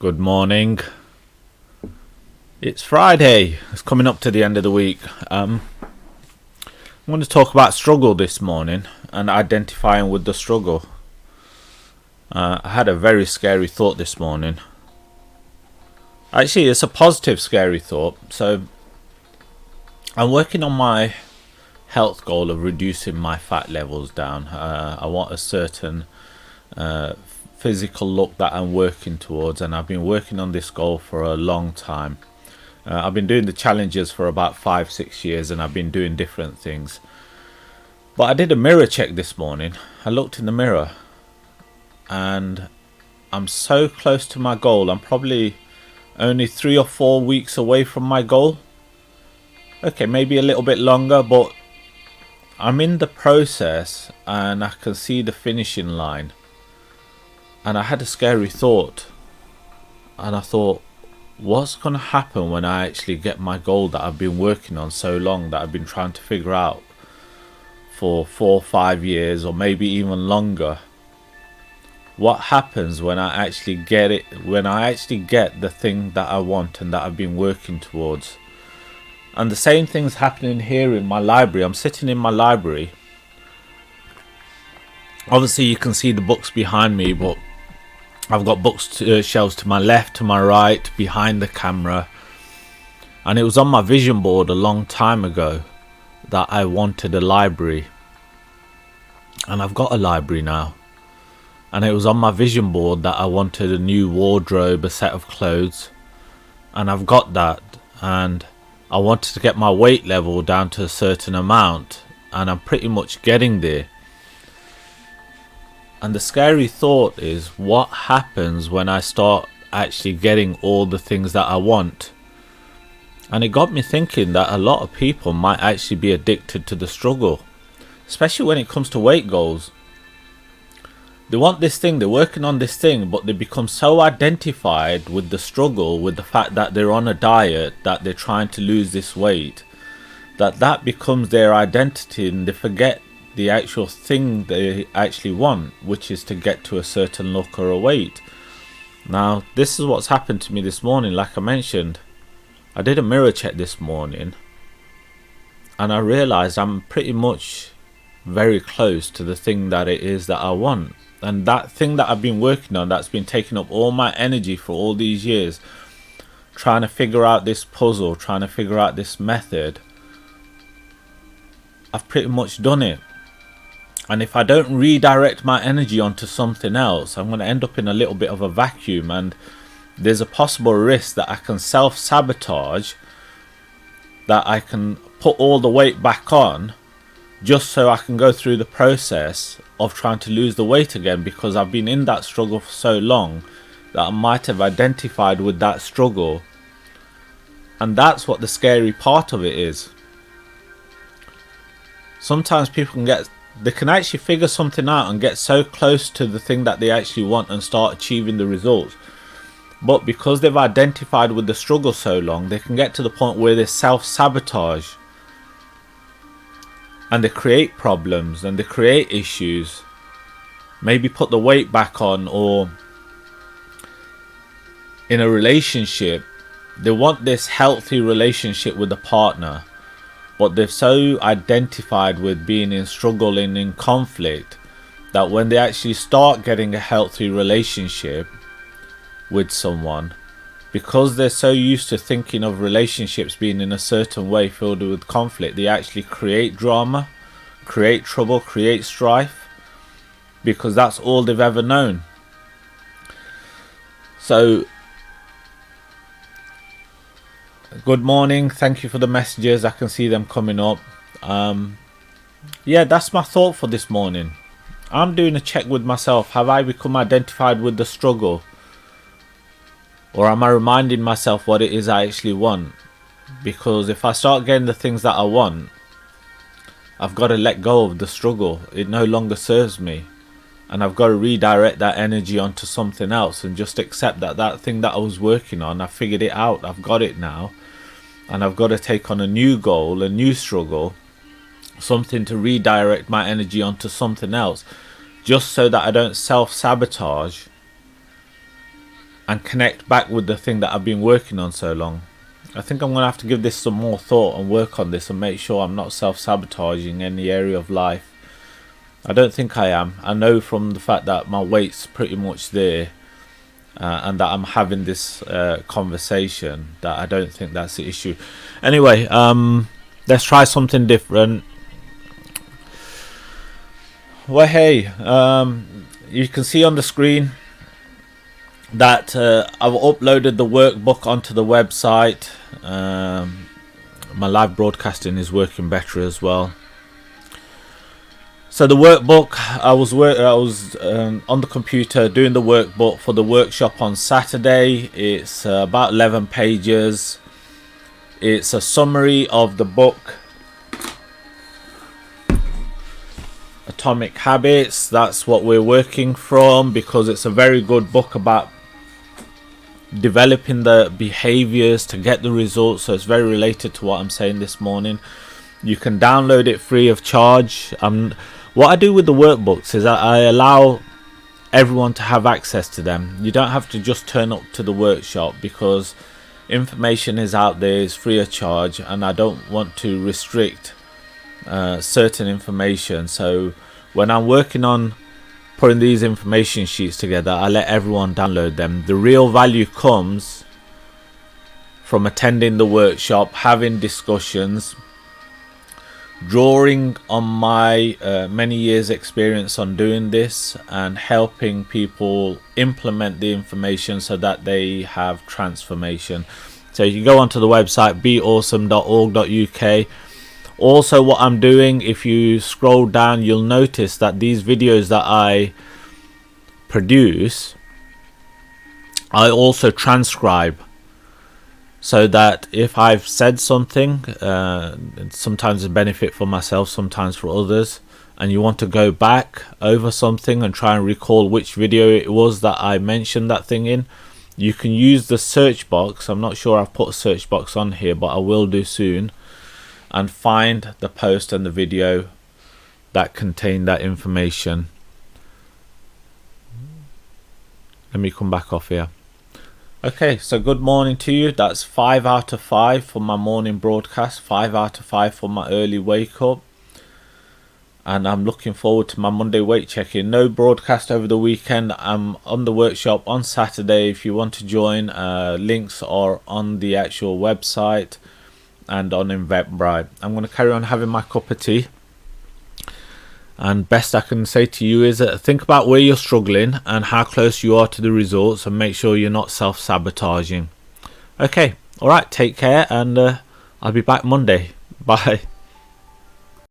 Good morning. It's Friday. It's coming up to the end of the week. I'm going to talk about struggle this morning and identifying with the struggle. I had a very scary thought this morning. Actually, it's a positive scary thought. So I'm working on my health goal of reducing my fat levels down. I want a certain physical look that I'm working towards, and I've been working on this goal for a long time. I've been doing the challenges for about 5-6 years, and I've been doing different things. But I did a mirror check this morning. I looked in the mirror and I'm so close to my goal. I'm probably only 3 or 4 weeks away from my goal. Okay, maybe a little bit longer, but I'm in the process and I can see the finishing line. And I had a scary thought, and I thought, what's going to happen when I actually get my goal that I've been working on so long, that I've been trying to figure out for 4 or 5 years, or maybe even longer? What happens when I actually get it, when I actually get the thing that I want and that I've been working towards? And the same thing's happening here in my library. I'm sitting in my library. Obviously you can see the books behind me, but I've got shelves to my left, to my right, behind the camera. And it was on my vision board a long time ago that I wanted a library. And I've got a library now. And it was on my vision board that I wanted a new wardrobe, a set of clothes. And I've got that. And I wanted to get my weight level down to a certain amount. And I'm pretty much getting there. And the scary thought is, what happens when I start actually getting all the things that I want? And it got me thinking that a lot of people might actually be addicted to the struggle, especially when it comes to weight goals. They want this thing, they're working on this thing, but they become so identified with the struggle, with the fact that they're on a diet, that they're trying to lose this weight, that becomes their identity, and they forget the actual thing they actually want, which is to get to a certain look or a weight. Now, this is what's happened to me this morning. Like I mentioned, I did a mirror check this morning and I realized I'm pretty much very close to the thing that it is that I want. And that thing that I've been working on, that's been taking up all my energy for all these years, trying to figure out this puzzle, trying to figure out this method, I've pretty much done it. And if I don't redirect my energy onto something else, I'm going to end up in a little bit of a vacuum. And there's a possible risk that I can self-sabotage, that I can put all the weight back on just so I can go through the process of trying to lose the weight again, because I've been in that struggle for so long that I might have identified with that struggle. And that's what the scary part of it is. Sometimes people they can actually figure something out and get so close to the thing that they actually want and start achieving the results. But because they've identified with the struggle so long, they can get to the point where they self-sabotage. And they create problems and they create issues. Maybe put the weight back on, or in a relationship, they want this healthy relationship with a partner, but they've so identified with being in struggle and in conflict that when they actually start getting a healthy relationship with someone, because they're so used to thinking of relationships being in a certain way filled with conflict, they actually create drama, create trouble, create strife, because that's all they've ever known. So, good morning, thank you for the messages, I can see them coming up. Yeah, that's my thought for this morning. I'm doing a check with myself. Have I become identified with the struggle? Or am I reminding myself what it is I actually want? Because if I start getting the things that I want, I've got to let go of the struggle. It no longer serves me. And I've got to redirect that energy onto something else and just accept that that thing that I was working on, I figured it out, I've got it now. And I've got to take on a new goal, a new struggle, something to redirect my energy onto something else, just so that I don't self-sabotage and connect back with the thing that I've been working on so long. I think I'm going to have to give this some more thought and work on this and make sure I'm not self-sabotaging any area of life. I don't think I am. I know from the fact that my weight's pretty much there, and that I'm having this conversation, that I don't think that's the issue. Anyway, let's try something different. Well, hey, you can see on the screen that I've uploaded the workbook onto the website. My live broadcasting is working better as well. So the workbook, I was on the computer doing the workbook for the workshop on Saturday. It's about 11 pages. It's a summary of the book Atomic Habits. That's what we're working from, because it's a very good book about developing the behaviors to get the results. So it's very related to what I'm saying this morning. You can download it free of charge. What I do with the workbooks is I allow everyone to have access to them. You don't have to just turn up to the workshop, because information is out there, it's free of charge, and I don't want to restrict certain information. So when I'm working on putting these information sheets together, I let everyone download them. The real value comes from attending the workshop, having discussions, drawing on my many years experience on doing this, and helping people implement the information so that they have transformation. So you can go onto the website beawesome.org.uk. Also, what I'm doing, if you scroll down, you'll notice that these videos that I produce, I also transcribe, so that if I've said something, sometimes a benefit for myself, sometimes for others, and you want to go back over something and try and recall which video it was that I mentioned that thing in, you can use the search box. I'm not sure I've put a search box on here, but I will do soon, and find the post and the video that contain that information. Let me come back off here. Okay, so good morning to you. That's 5 out of 5 for my morning broadcast, 5 out of 5 for my early wake up, and I'm looking forward to my Monday weight check-in. No broadcast over the weekend. I'm on the workshop on Saturday. If you want to join, links are on the actual website and on Eventbrite. I'm going to carry on having my cup of tea, and best I can say to you is think about where you're struggling and how close you are to the results, and make sure you're not self-sabotaging. Okay, alright, take care, and I'll be back Monday. Bye.